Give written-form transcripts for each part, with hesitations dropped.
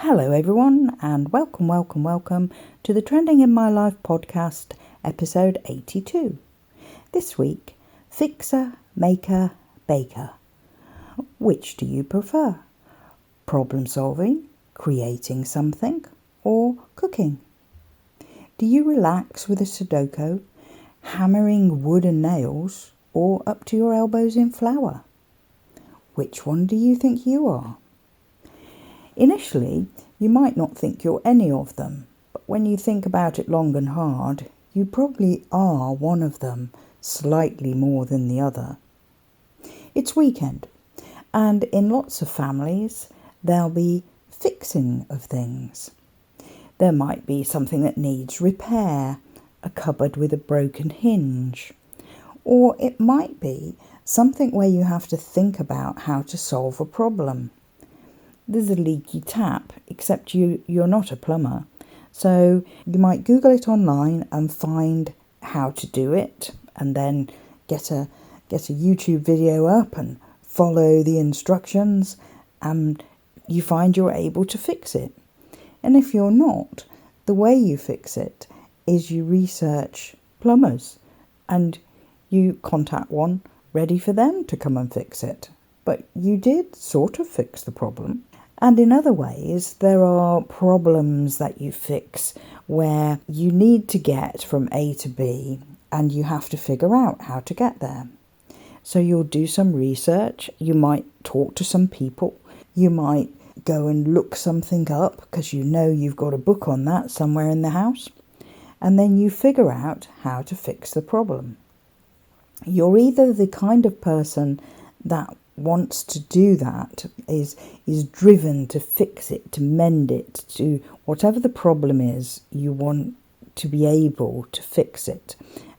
Hello everyone, and welcome to the Trending in My Life podcast, episode 82. This week, fixer, maker, baker. Which do you prefer? Problem solving, creating something, or cooking? Do you relax with a Sudoku, hammering wood and nails, or up to your elbows in flour? Which one do you think you are? Initially, you might not think you're any of them, but when you think about it long and hard, you probably are one of them, slightly more than the other. It's weekend, and in lots of families, there'll be fixing of things. There might be something that needs repair, a cupboard with a broken hinge, or it might be something where you have to think about how to solve a problem. There's a leaky tap, except you're not a plumber. So you might Google it online and find how to do it, and then get a YouTube video up and follow the instructions, and you find you're able to fix it. And if you're not, the way you fix it is you research plumbers and you contact one ready for them to come and fix it. But you did sort of fix the problem. And in other ways, there are problems that you fix where you need to get from A to B and you have to figure out how to get there. So you'll do some research, you might talk to some people, you might go and look something up because you know you've got a book on that somewhere in the house, and then you figure out how to fix the problem. You're either the kind of person that wants to do that, is driven to fix it, to mend it, to whatever the problem is, you want to be able to fix it.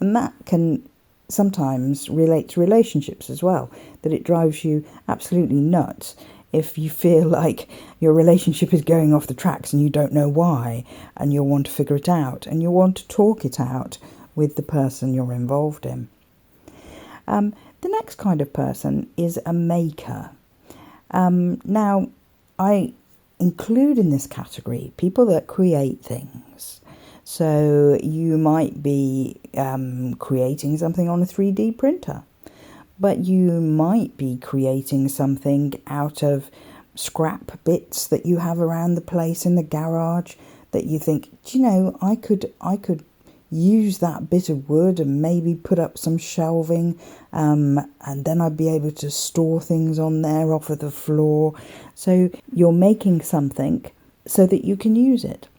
And that can sometimes relate to relationships as well, that it drives you absolutely nuts if you feel like your relationship is going off the tracks and you don't know why, and you'll want to figure it out, and you'll want to talk it out with the person you're involved in. The next kind of person is a maker. Now, I include in this category people that create things. So you might be creating something on a 3D printer, but you might be creating something out of scrap bits that you have around the place in the garage that you think, I could use that bit of wood and maybe put up some shelving, and then I'd be able to store things on there off of the floor. So you're making something so that you can use it.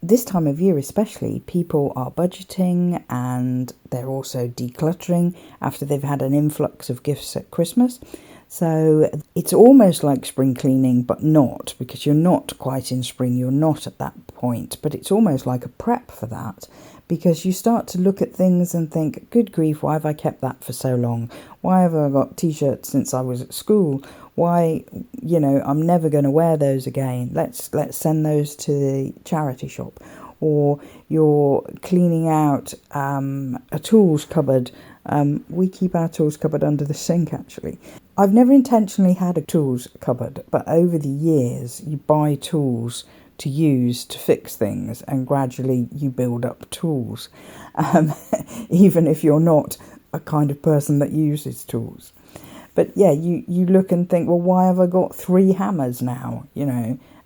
This time of year especially, people are budgeting and they're also decluttering after they've had an influx of gifts at Christmas. So it's almost like spring cleaning, but not, because you're not quite in spring, you're not at that point, but it's almost like a prep for that, because you start to look at things and think, good grief, why have I kept that for so long? Why have I got t-shirts since I was at school? Why, I'm never going to wear those again. Let's send those to the charity shop. Or you're cleaning out a tools cupboard. We keep our tools cupboard under the sink, actually. I've never intentionally had a tools cupboard, but over the years, you buy tools to use to fix things, and gradually you build up tools, even if you're not a kind of person that uses tools. But yeah, you look and think, well, why have I got 3 hammers now?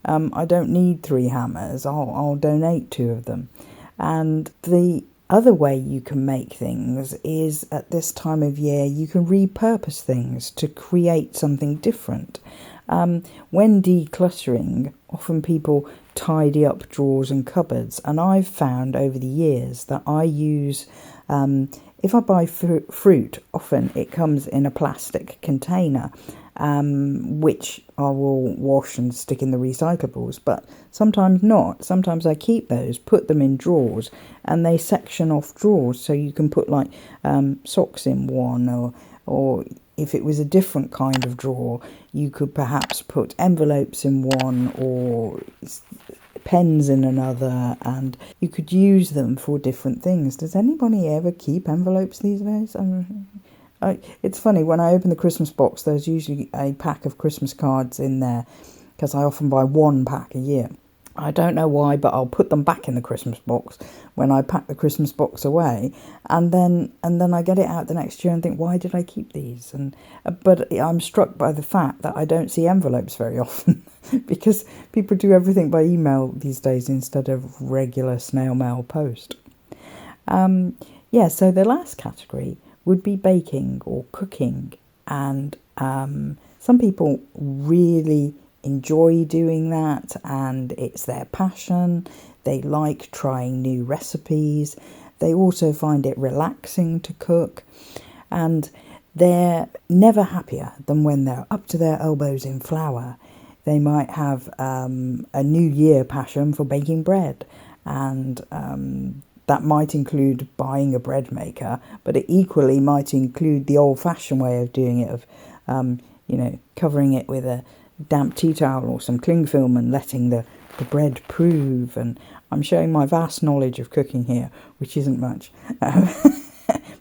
I don't need 3 hammers. I'll donate 2 of them. And the other way you can make things is, at this time of year, you can repurpose things to create something different. When decluttering, often people tidy up drawers and cupboards, and I've found over the years that I use, if I buy fruit, often it comes in a plastic container, which I will wash and stick in the recyclables, but sometimes not. Sometimes I keep those, put them in drawers, and they section off drawers, so you can put like socks in one, or if it was a different kind of drawer, you could perhaps put envelopes in one or pens in another, and you could use them for different things. Does anybody ever keep envelopes these days? It's funny, when I open the Christmas box, there's usually a pack of Christmas cards in there, because I often buy 1 pack a year. I don't know why, but I'll put them back in the Christmas box when I pack the Christmas box away, and then I get it out the next year and think, why did I keep these? But I'm struck by the fact that I don't see envelopes very often because people do everything by email these days instead of regular snail mail post. So the last category would be baking or cooking, and some people really enjoy doing that, and it's their passion. They like trying new recipes. They also find it relaxing to cook, and they're never happier than when they're up to their elbows in flour. They might have a New Year passion for baking bread, and that might include buying a bread maker, but it equally might include the old-fashioned way of doing it, of covering it with a damp tea towel or some cling film and letting the bread prove. And I'm showing my vast knowledge of cooking here, which isn't much.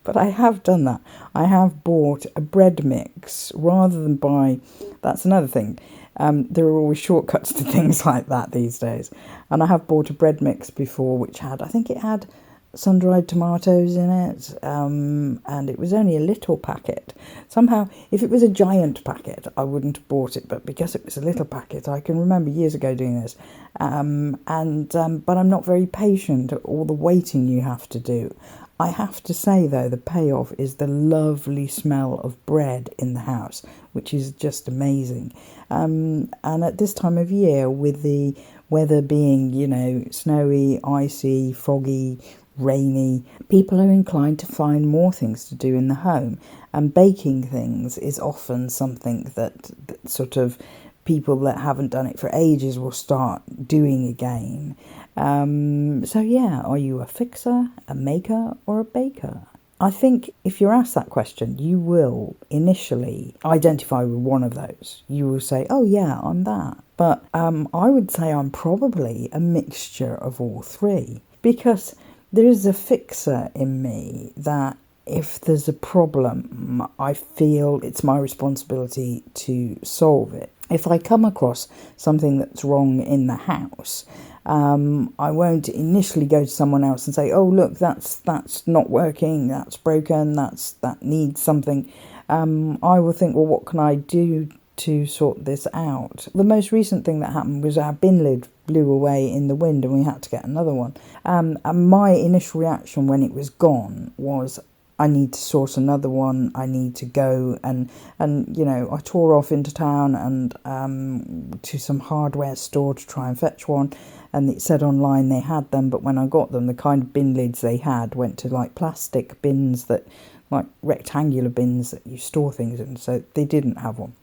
But I have done that. I have bought a bread mix rather than buy... That's another thing. There are always shortcuts to things like that these days. And I have bought a bread mix before, which had, I think it had sun-dried tomatoes in it, and it was only a little packet. Somehow, if it was a giant packet, I wouldn't have bought it, but because it was a little packet, I can remember years ago doing this. But I'm not very patient at all the waiting you have to do. I have to say, though, the payoff is the lovely smell of bread in the house, which is just amazing. And at this time of year, with the weather being, snowy, icy, foggy, rainy, people are inclined to find more things to do in the home, and baking things is often something that sort of people that haven't done it for ages will start doing again. Are you a fixer, a maker, or a baker? I think if you're asked that question, you will initially identify with one of those. You will say, oh yeah, I'm that. But I would say I'm probably a mixture of all three, because there is a fixer in me that if there's a problem, I feel it's my responsibility to solve it. If I come across something that's wrong in the house, I won't initially go to someone else and say, oh, look, that's not working, that's broken, that needs something. I will think, well, what can I do to sort this out? The most recent thing that happened was our bin lid blew away in the wind and we had to get another one. And my initial reaction when it was gone was, I need to source another one. I need to go and I tore off into town and to some hardware store to try and fetch one. And it said online they had them, but when I got them, the kind of bin lids they had went to like plastic bins, that like rectangular bins that you store things in. So they didn't have one.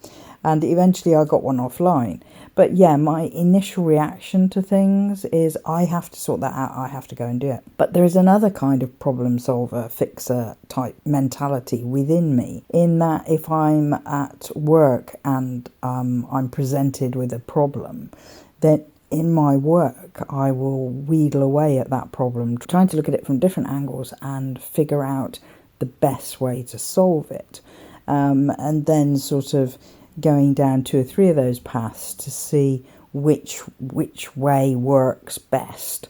And eventually I got one offline. But yeah, my initial reaction to things is I have to sort that out. I have to go and do it. But there is another kind of problem solver, fixer type mentality within me, in that if I'm at work and I'm presented with a problem, then in my work, I will wheedle away at that problem, trying to look at it from different angles and figure out the best way to solve it. And then sort of going down 2 or 3 of those paths to see which way works best.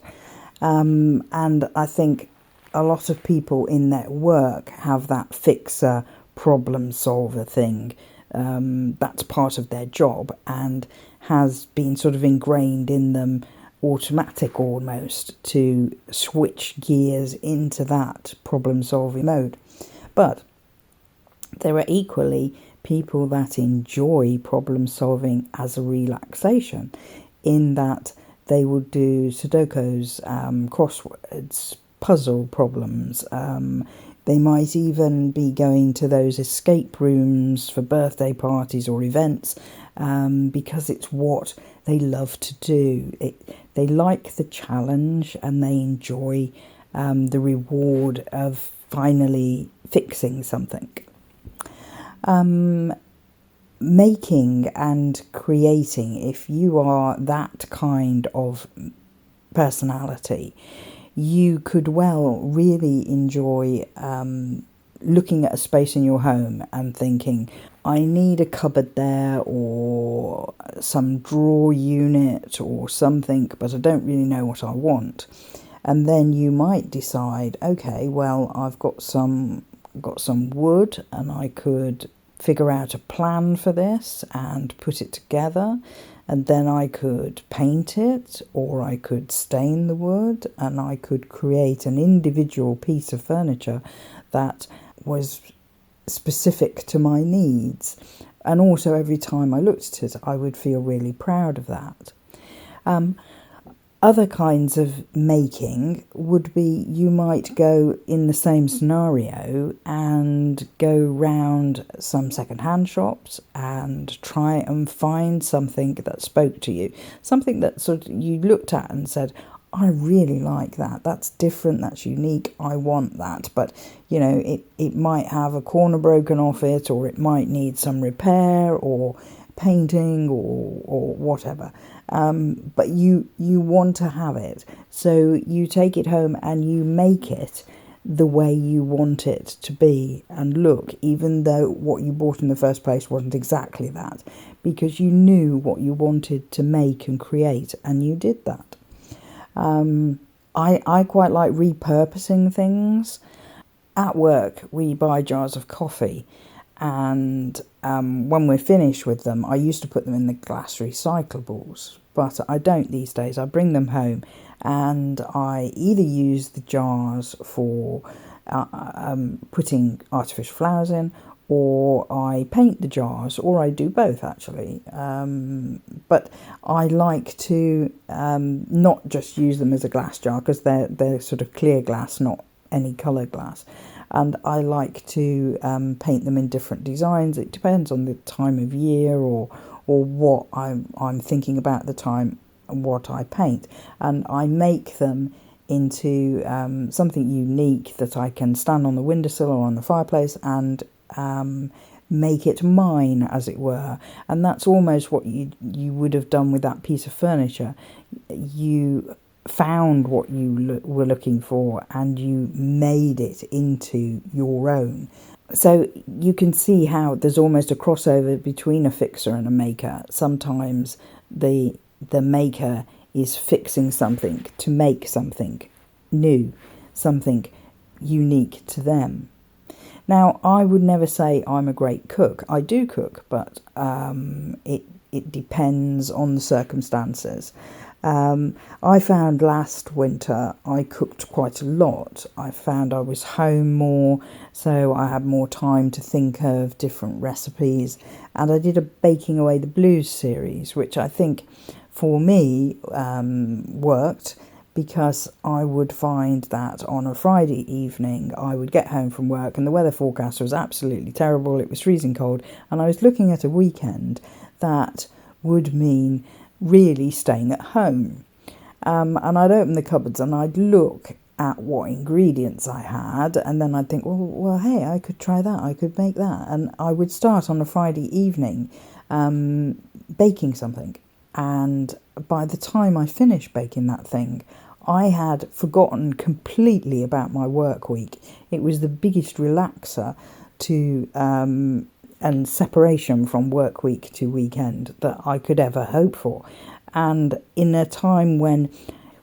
And I think a lot of people in their work have that fixer, problem solver thing. That's part of their job and has been sort of ingrained in them, automatic almost, to switch gears into that problem solving mode. But there are equally people that enjoy problem solving as a relaxation, in that they will do Sudokus, crosswords, puzzle problems. They might even be going to those escape rooms for birthday parties or events, because it's what they love to do. They like the challenge and they enjoy the reward of finally fixing something. Making and creating, if you are that kind of personality, you could well really enjoy looking at a space in your home and thinking, I need a cupboard there or some drawer unit or something, but I don't really know what I want. And then you might decide, okay, well, I've got some wood and I could figure out a plan for this and put it together, and then I could paint it, or I could stain the wood, and I could create an individual piece of furniture that was specific to my needs. And also every time I looked at it, I would feel really proud of that. Other kinds of making would be, you might go in the same scenario and go round some second-hand shops and try and find something that spoke to you. Something that sort of you looked at and said, I really like that. That's different, that's unique, I want that. But, you know, it might have a corner broken off it, or it might need some repair or painting or whatever. But you want to have it. So you take it home and you make it the way you want it to be and look, even though what you bought in the first place wasn't exactly that, because you knew what you wanted to make and create, and you did that. I quite like repurposing things. At work, we buy jars of coffee, and when we're finished with them, I used to put them in the glass recyclables, but I don't these days. I bring them home and I either use the jars for putting artificial flowers in, or I paint the jars, or I do both actually. But I like to not just use them as a glass jar, because they're sort of clear glass, not any colour glass. And I like to paint them in different designs. It depends on the time of year or what I'm thinking about at the time and what I paint. And I make them into something unique that I can stand on the windowsill or on the fireplace and make it mine, as it were. And that's almost what you would have done with that piece of furniture. You found what you were looking for and you made it into your own. So you can see how there's almost a crossover between a fixer and a maker. Sometimes the maker is fixing something to make something new, something unique to them. Now, I would never say I'm a great cook. I do cook, but it depends on the circumstances. I found last winter I cooked quite a lot. I found I was home more, so I had more time to think of different recipes. And I did a Baking Away the Blues series, which I think for me worked, because I would find that on a Friday evening I would get home from work and the weather forecast was absolutely terrible. It was freezing cold, and I was looking at a weekend that would mean really staying at home. And I'd open the cupboards and I'd look at what ingredients I had, and then I'd think, well, hey, I could try that, I could make that. And I would start on a Friday evening baking something. And by the time I finished baking that thing, I had forgotten completely about my work week. It was the biggest relaxer to and separation from work week to weekend that I could ever hope for. And in a time when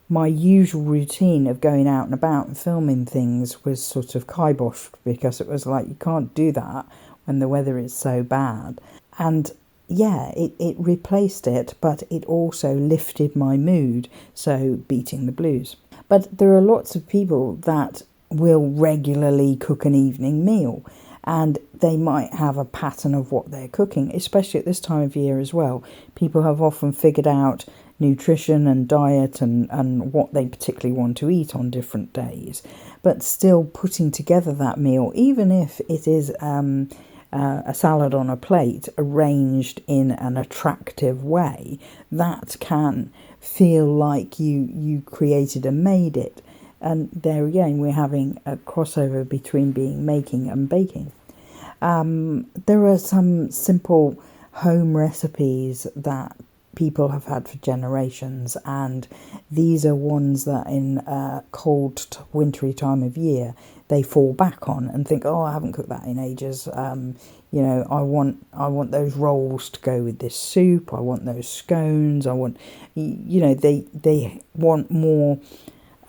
my usual routine of going out and about and filming things was sort of kiboshed, because it was like, you can't do that when the weather is so bad. And yeah, it replaced it, but it also lifted my mood, so beating the blues. But there are lots of people that will regularly cook an evening meal, and they might have a pattern of what they're cooking, especially at this time of year as well. People have often figured out nutrition and diet and what they particularly want to eat on different days, but still putting together that meal, even if it is a salad on a plate arranged in an attractive way, that can feel like you created and made it. And there again, we're having a crossover between making and baking. There are some simple home recipes that people have had for generations, and these are ones that in a cold, wintry time of year they fall back on and think, oh, I haven't cooked that in ages. I want those rolls to go with this soup. I want those scones. They want more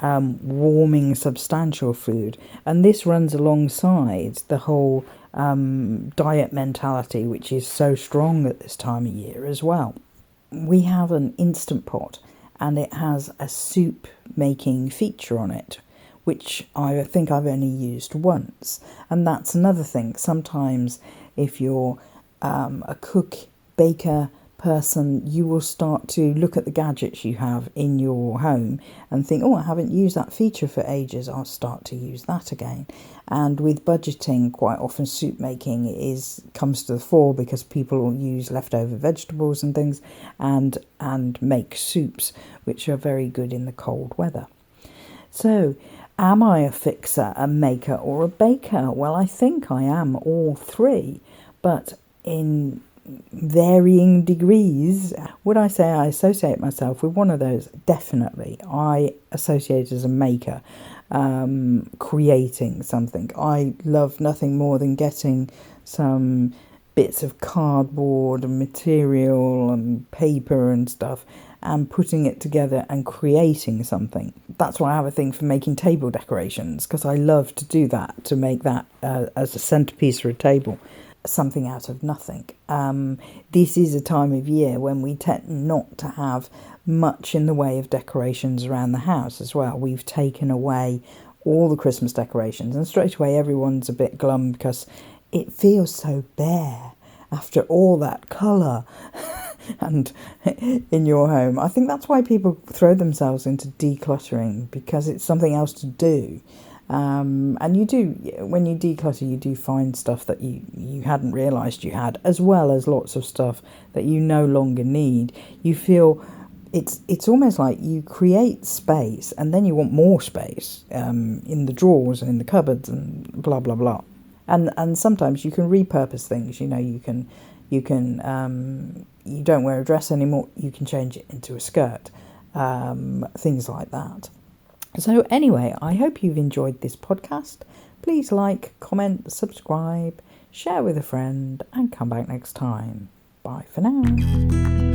warming, substantial food. And this runs alongside the whole diet mentality, which is so strong at this time of year as well. We have an Instant Pot, and it has a soup making feature on it, which I think I've only used once. And that's another thing. Sometimes if you're a cook, baker person, you will start to look at the gadgets you have in your home and think, oh, I haven't used that feature for ages, I'll start to use that again. And with budgeting, quite often soup making comes to the fore, because people will use leftover vegetables and things and make soups, which are very good in the cold weather. So, am I a fixer, a maker, or a baker? Well, I think I am all three, but in varying degrees. Would I say I associate myself with one of those? Definitely. I associate as a maker, creating something. I love nothing more than getting some bits of cardboard and material and paper and stuff and putting it together and creating something. That's why I have a thing for making table decorations, because I love to do that, to make that as a centerpiece for a table. Something out of nothing. This is a time of year when we tend not to have much in the way of decorations around the house as well. We've taken away all the Christmas decorations, and straight away everyone's a bit glum because it feels so bare after all that colour and in your home. I think that's why people throw themselves into decluttering, because it's something else to do. And you do, when you declutter, you do find stuff that you hadn't realised you had, as well as lots of stuff that you no longer need. You feel it's almost like you create space and then you want more space in the drawers and in the cupboards and blah blah blah. And sometimes you can repurpose things. You don't wear a dress anymore, you can change it into a skirt, things like that. So anyway, I hope you've enjoyed this podcast. Please like, comment, subscribe, share with a friend, and come back next time. Bye for now.